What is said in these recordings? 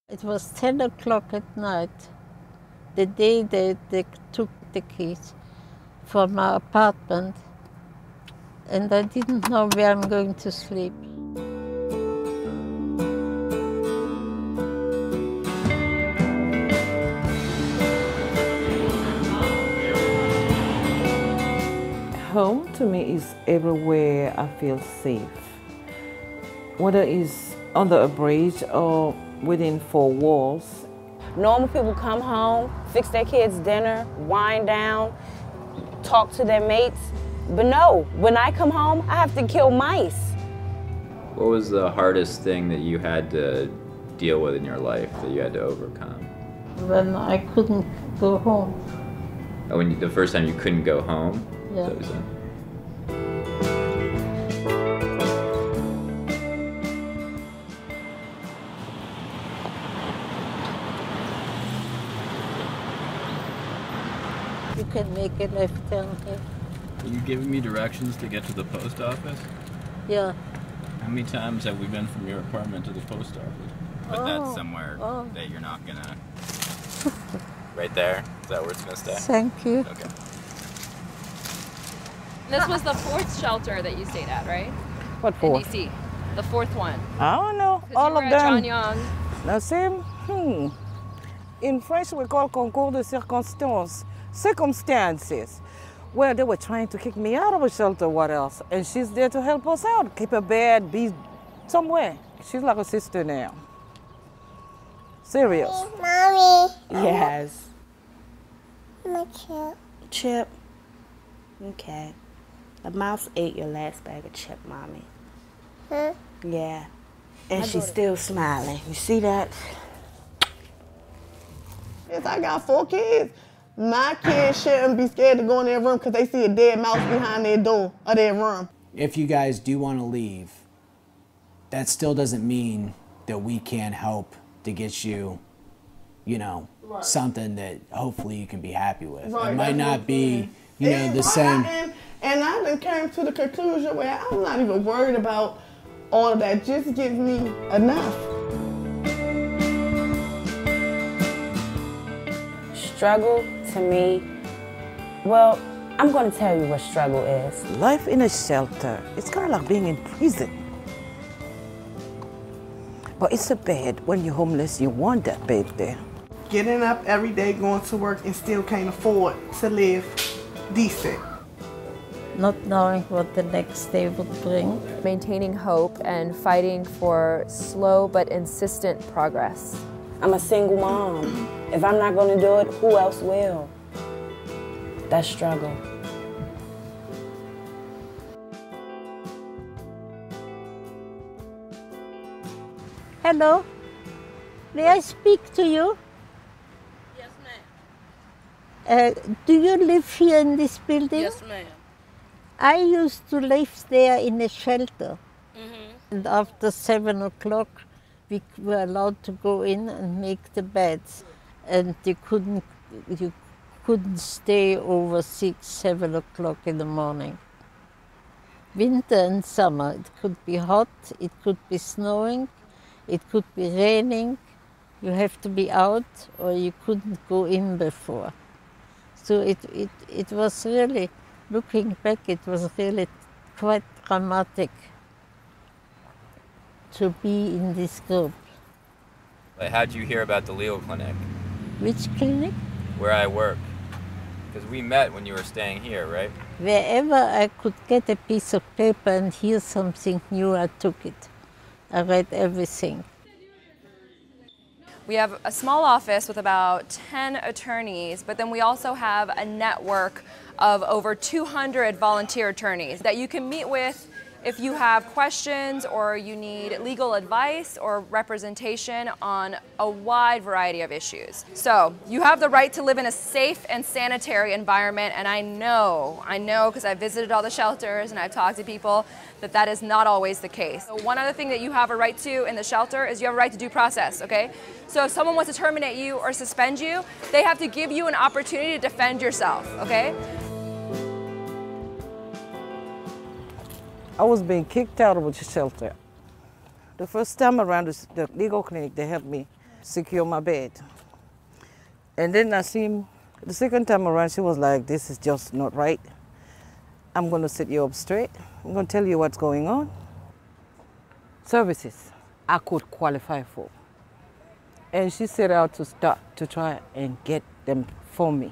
It was 10 o'clock at night, the day they took the keys from my apartment, and I didn't know where I'm going to sleep. Home to me is everywhere I feel safe, whether it's under a bridge or within four walls. Normal people come home, fix their kids' dinner, wind down, talk to their mates. But no, when I come home, I have to kill mice. What was the hardest thing that you had to deal with in your life, that you had to overcome? When I couldn't go home. Oh, the first time you couldn't go home? Yeah. That was it. You can make a left turn here. Are you giving me directions to get to the post office? Yeah. How many times have we been from your apartment to the post office? But that's somewhere that you're not gonna... Right there? Is that where it's gonna stay? Thank you. Okay. This was the fourth shelter that you stayed at, right? What for? In DC. The fourth one. I don't know. All you were of at them. John Young. The same? In French, we call concours de circonstances. Circumstances. Well, they were trying to kick me out of a shelter, what else? And she's there to help us out, keep a bed, be somewhere. She's like a sister now. Serious. Mommy. Yes. My chip. Chip. Okay. The mouse ate your last bag of chip, Mommy. Huh? Yeah. And she's still smiling. You see that? Yes, I got 4 kids. My kids shouldn't be scared to go in their room because they see a dead mouse behind their door or their room. If you guys do want to leave, that still doesn't mean that we can't help to get you, you know, something that hopefully you can be happy with. Right, it might not be, you know, the same. And I then came to the conclusion where I'm not even worried about all of that. Just give me enough. Struggle, to me, well, I'm going to tell you what struggle is. Life in a shelter, it's kind of like being in prison. But it's a bed. When you're homeless, you want that bed there. Getting up every day, going to work, and still can't afford to live decent. Not knowing what the next day would bring. Maintaining hope and fighting for slow but insistent progress. I'm a single mom. If I'm not going to do it, who else will? That's struggle. Hello, may I speak to you? Yes, ma'am. Do you live here in this building? Yes, ma'am. I used to live there in a shelter. And after 7 o'clock, we were allowed to go in and make the beds. And you couldn't stay over 6, 7 o'clock in the morning. Winter and summer, it could be hot, it could be snowing, it could be raining. You have to be out or you couldn't go in before. So it was really, looking back, it was really quite dramatic to be in this group. How'd you hear about the legal clinic? Which clinic? Where I work. Because we met when you were staying here, right? Wherever I could get a piece of paper and hear something new, I took it. I read everything. We have a small office with about 10 attorneys, but then we also have a network of over 200 volunteer attorneys that you can meet with if you have questions or you need legal advice or representation on a wide variety of issues. So you have the right to live in a safe and sanitary environment, and I know because I've visited all the shelters and I've talked to people that is not always the case. So one other thing that you have a right to in the shelter is you have a right to due process, okay? So if someone wants to terminate you or suspend you, they have to give you an opportunity to defend yourself, okay? I was being kicked out of the shelter. The first time around the legal clinic, they helped me secure my bed. And then I see him, the second time around, she was like, this is just not right. I'm going to sit you up straight. I'm going to tell you what's going on. Services I could qualify for. And she set out to start to try and get them for me.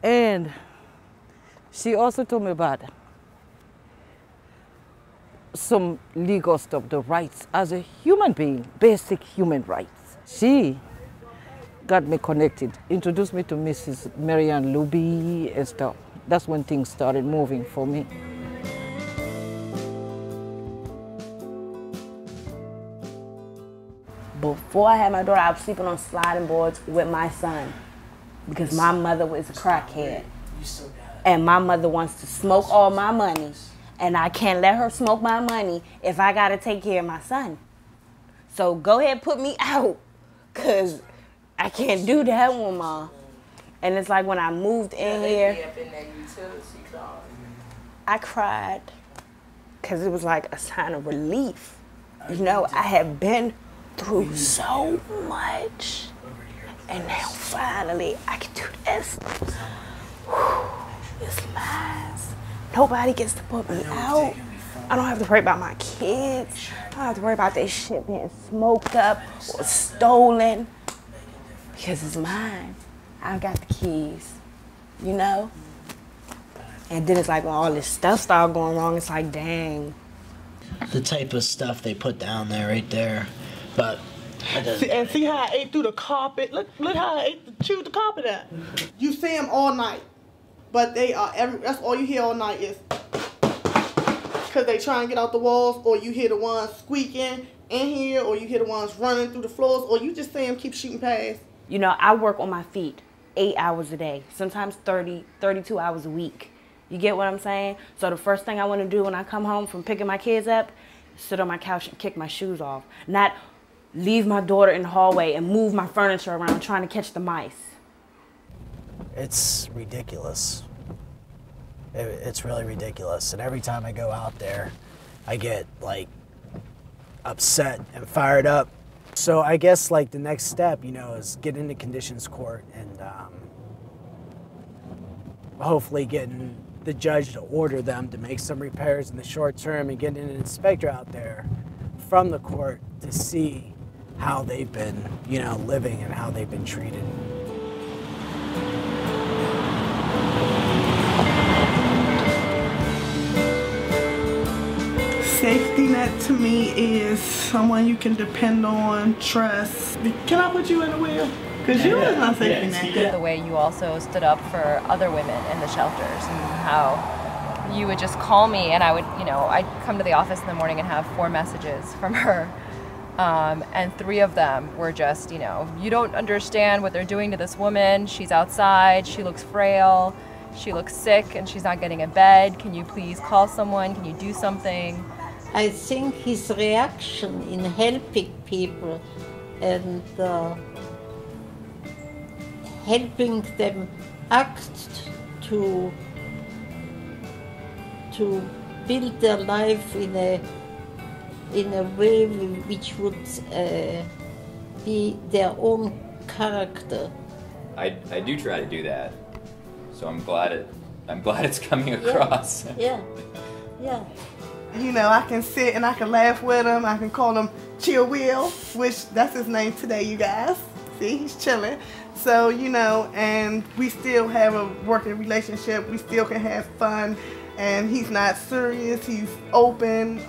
And she also told me about some legal stuff, the rights as a human being, basic human rights. She got me connected, introduced me to Mrs. Marianne Luby and stuff. That's when things started moving for me. Before I had my daughter, I was sleeping on sliding boards with my son because my mother was a crackhead. And my mother wants to smoke all my money, and I can't let her smoke my money if I gotta take care of my son. So go ahead, put me out, because I can't do that one, Ma. And it's like when I moved in here, I cried because it was like a sign of relief. You know, I had been through so much, and now finally I can do this. Whew, it's mine. Nobody gets to put me out. I don't have to worry about my kids. I don't have to worry about their shit being smoked up or stolen because it's mine. I got the keys, you know? And then it's like when all this stuff started going wrong, it's like, dang. The type of stuff they put down there, right there. But see how I ate through the carpet? Look how I chewed the carpet up. You see them all night, but they are that's all you hear all night is because they try and get out the walls, or you hear the ones squeaking in here, or you hear the ones running through the floors, or you just see them keep shooting past. You know, I work on my feet 8 hours a day, sometimes 30, 32 hours a week. You get what I'm saying? So the first thing I want to do when I come home from picking my kids up, sit on my couch and kick my shoes off. Not leave my daughter in the hallway and move my furniture around trying to catch the mice. it's ridiculous. It's really ridiculous. And every time I go out there, I get like upset and fired up. So I guess like the next step, you know, is get into conditions court and hopefully getting the judge to order them to make some repairs in the short term and getting an inspector out there from the court to see how they've been, you know, living and how they've been treated. Safety net to me is someone you can depend on, trust. Can I put you in the wheel? Because you is my safety net. The way you also stood up for other women in the shelters and how you would just call me and I would, you know, I'd come to the office in the morning and have 4 messages from her. And 3 of them were just, you know, you don't understand what they're doing to this woman. She's outside, she looks frail, she looks sick and she's not getting a bed. Can you please call someone? Can you do something? I think his reaction in helping people and helping them act to build their life in a way which would be their own character. I do try to do that, so I'm glad it's coming across. Yeah. You know, I can sit and I can laugh with him. I can call him Chill Will, which that's his name today, you guys. See, he's chilling. So, you know, and we still have a working relationship. We still can have fun, and he's not serious. He's open.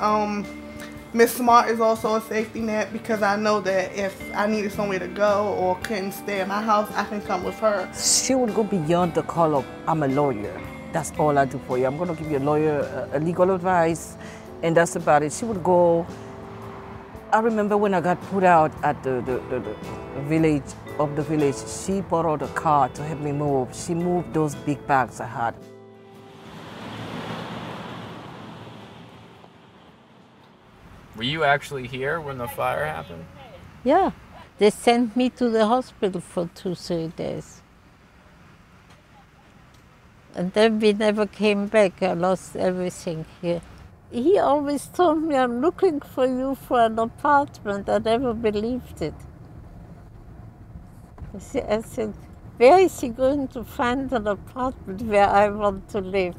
Miss Smart is also a safety net because I know that if I needed somewhere to go or couldn't stay at my house, I can come with her. She would go beyond the call of, I'm a lawyer. That's all I do for you. I'm going to give you a lawyer, a legal advice, and that's about it. She would go. I remember when I got put out at the village, she borrowed a car to help me move. She moved those big bags I had. Were you actually here when the fire happened? Yeah. They sent me to the hospital for 2-3 days. And then we never came back. I lost everything here. He always told me, I'm looking for you for an apartment. I never believed it. I said, where is he going to find an apartment where I want to live?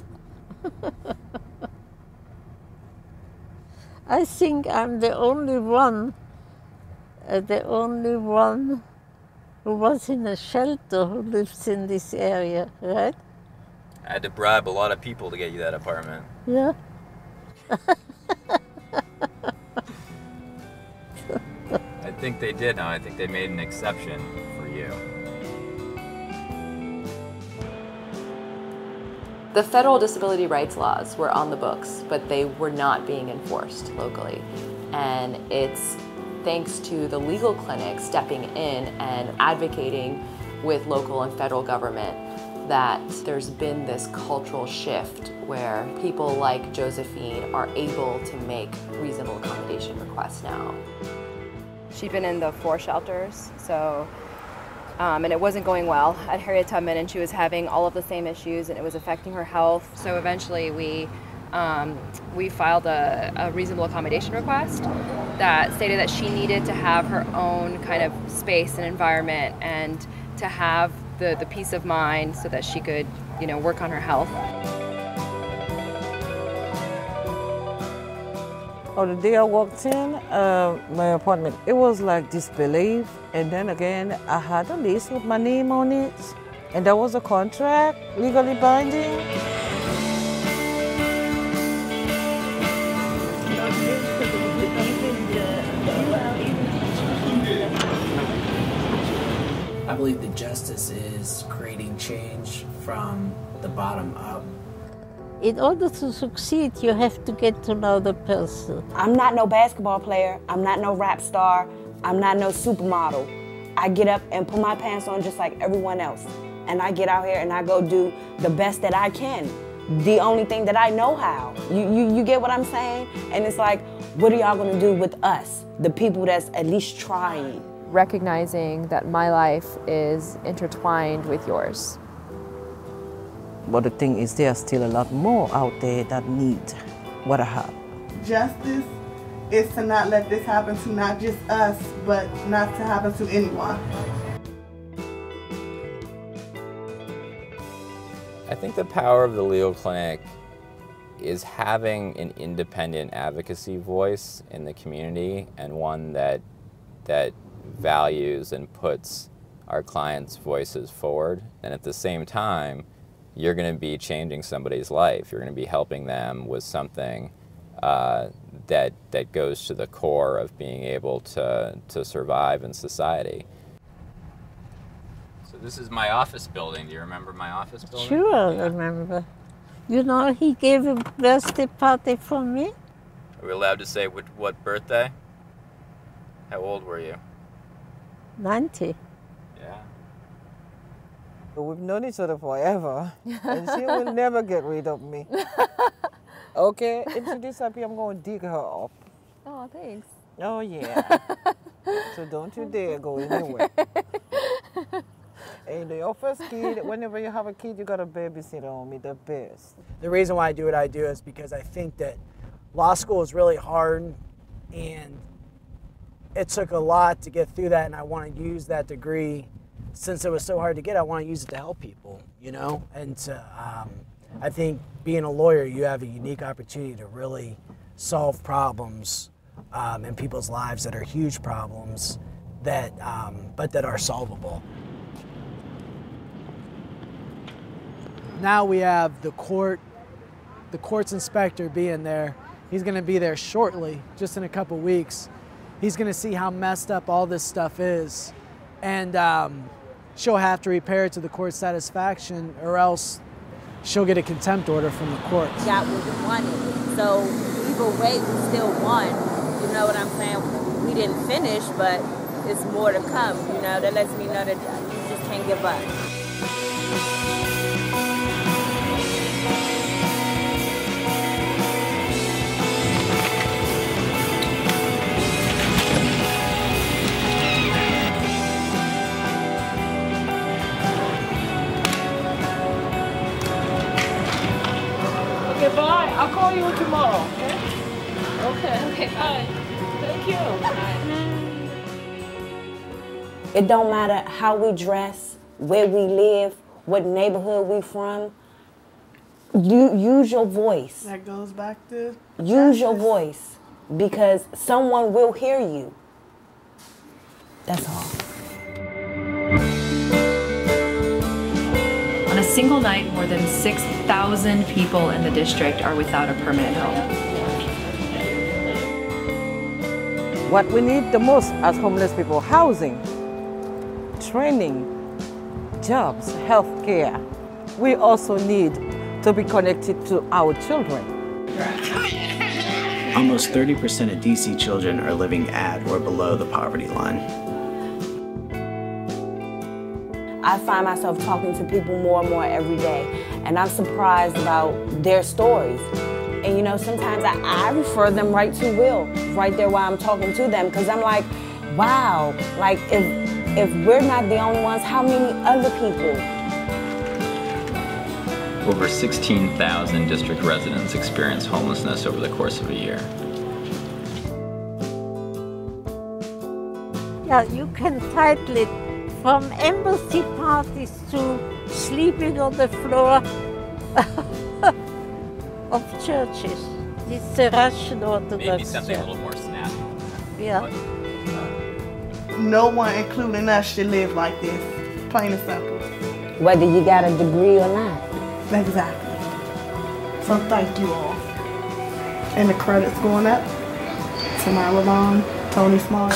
I think I'm the only one who was in a shelter who lives in this area, right? I had to bribe a lot of people to get you that apartment. Yeah. I think they did now. I think they made an exception for you. The federal disability rights laws were on the books, but they were not being enforced locally. And it's thanks to the legal clinic stepping in and advocating with local and federal government that there's been this cultural shift where people like Josephine are able to make reasonable accommodation requests now. She'd been in the 4 shelters, so and it wasn't going well at Harriet Tubman, and she was having all of the same issues, and it was affecting her health. So eventually we filed a reasonable accommodation request that stated that she needed to have her own kind of space and environment and to have the peace of mind so that she could, you know, work on her health. Oh, the day I walked in my apartment, it was like disbelief. And then again, I had a list with my name on it. And there was a contract, legally binding. I believe that justice is creating change from the bottom up. In order to succeed, you have to get to know the person. I'm not no basketball player. I'm not no rap star. I'm not no supermodel. I get up and put my pants on just like everyone else. And I get out here and I go do the best that I can. The only thing that I know how. You get what I'm saying? And it's like, what are y'all gonna do with us? The people that's at least trying. Recognizing that my life is intertwined with yours. But the thing is, there's still a lot more out there that need what I have. Justice is to not let this happen to not just us, but not to happen to anyone. I think the power of the legal clinic is having an independent advocacy voice in the community, and one that values and puts our clients' voices forward. And at the same time, you're going to be changing somebody's life. You're going to be helping them with something that goes to the core of being able to survive in society. So this is my office building. Do you remember my office building? Sure, I remember. You know, he gave a birthday party for me. Are we allowed to say what birthday? How old were you? 90. Yeah. We've known each other forever, and she will never get rid of me. Okay, if she disappears, I'm going to dig her up. Oh, thanks. Oh, yeah. So don't you dare go anywhere. And your first kid, whenever you have a kid, you got a babysitter on me, the best. The reason why I do what I do is because I think that law school is really hard, and it took a lot to get through that, and I want to use that degree. Since it was so hard to get, I want to use it to help people, you know? And I think being a lawyer, you have a unique opportunity to really solve problems in people's lives that are huge problems, but that are solvable. Now we have the court's inspector being there. He's going to be there shortly, just in a couple weeks. He's going to see how messed up all this stuff is. And she'll have to repair it to the court's satisfaction, or else she'll get a contempt order from the court. Got what we wanted. So either way, we still won. You know what I'm saying? We didn't finish, but it's more to come. You know, that lets me know that you just can't give up. Okay, bye. I'll call you tomorrow, okay? Okay, bye. Thank you. It don't matter how we dress, where we live, what neighborhood we from. You use your voice. That goes back to use your voice because someone will hear you. That's all. On a single night, more than 6,000 people in the district are without a permanent home. What we need the most as homeless people: housing, training, jobs, health care. We also need to be connected to our children. Almost 30% of DC children are living at or below the poverty line. I find myself talking to people more and more every day, and I'm surprised about their stories. And you know, sometimes I refer them right to Will, right there while I'm talking to them, because I'm like, wow, like if we're not the only ones, how many other people? Over 16,000 district residents experience homelessness over the course of a year. Yeah, you can title it from embassy parties to sleeping on the floor of churches. It's the Russian Orthodox. Maybe something a little more snappy. Yeah. No one, including us, should live like this. Plain and simple. Whether you got a degree or not. Exactly. So thank you all. And the credits going up to my Lavon, Tony Smart.